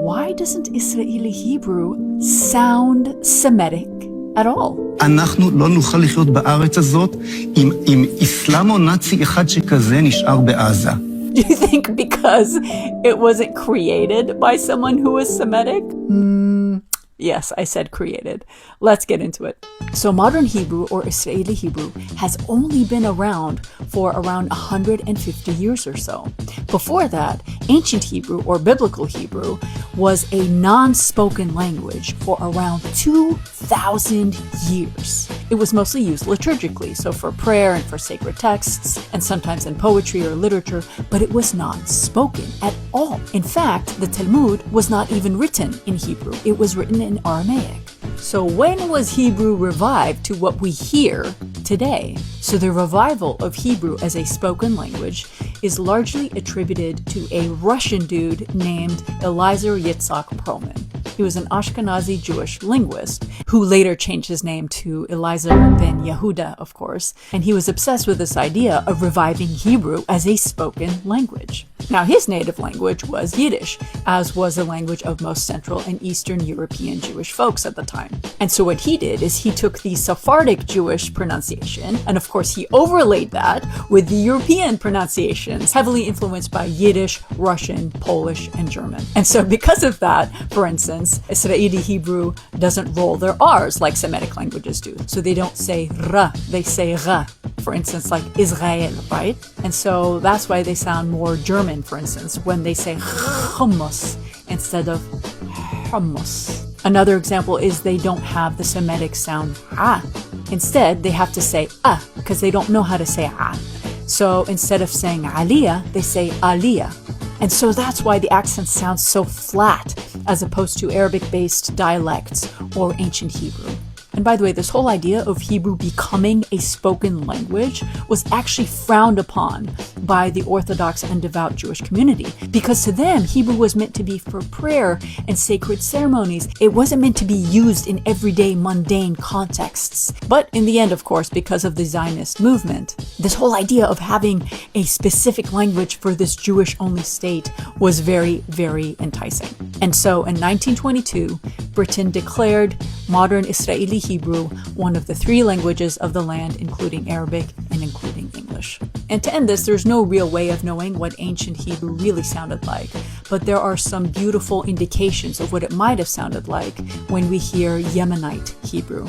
why doesn't Israeli Hebrew sound Semitic at all? אנחנו לא נוכל לחיות בארץ הזאת עם איסלאמו-נאצי אחד שכזה נשאר בעזה. Do you think because it wasn't created by someone who was Semitic? Yes, I said created. Let's get into it. So modern Hebrew, or Israeli Hebrew, has only been around for around 150 years or so. Before that, ancient Hebrew, or biblical Hebrew, was a non-spoken language for around 2,000 years. It was mostly used liturgically, so for prayer and for sacred texts, and sometimes in poetry or literature, but it was not spoken at all. In fact, the Talmud was not even written in Hebrew. It was written in Aramaic. So when was Hebrew revived to what we hear today? So the revival of Hebrew as a spoken language is largely attributed to a Russian dude named Eliezer Yitzhak Perlman. He was an Ashkenazi Jewish linguist who later changed his name to Eliezer ben Yehuda, of course, and he was obsessed with this idea of reviving Hebrew as a spoken language. Now, his native language was Yiddish, as was the language of most Central and Eastern European Jewish folks at the time. And so what he did is he took the Sephardic Jewish pronunciation, and of course he overlaid that with the European pronunciations, heavily influenced by Yiddish, Russian, Polish, and German. And so because of that, for instance, Israeli Hebrew doesn't roll their R's like Semitic languages do. So they don't say ra, they say ra. For instance, like Israel, right? And so that's why they sound more German, for instance, when they say hummus instead of hummus. Another example is they don't have the Semitic sound ah. Instead, they have to say ah because they don't know how to say ah. So instead of saying aliyah, they say aliyah. And so that's why the accent sounds so flat as opposed to Arabic-based dialects or ancient Hebrew. And by the way, this whole idea of Hebrew becoming a spoken language was actually frowned upon by the Orthodox and devout Jewish community, because to them, Hebrew was meant to be for prayer and sacred ceremonies. It wasn't meant to be used in everyday mundane contexts. But in the end, of course, because of the Zionist movement, this whole idea of having a specific language for this Jewish-only state was very, very enticing. And so in 1922, Britain declared modern Israeli Hebrew one of the three languages of the land, including Arabic and including English. And to end this, there's no real way of knowing what ancient Hebrew really sounded like, but there are some beautiful indications of what it might have sounded like when we hear Yemenite Hebrew.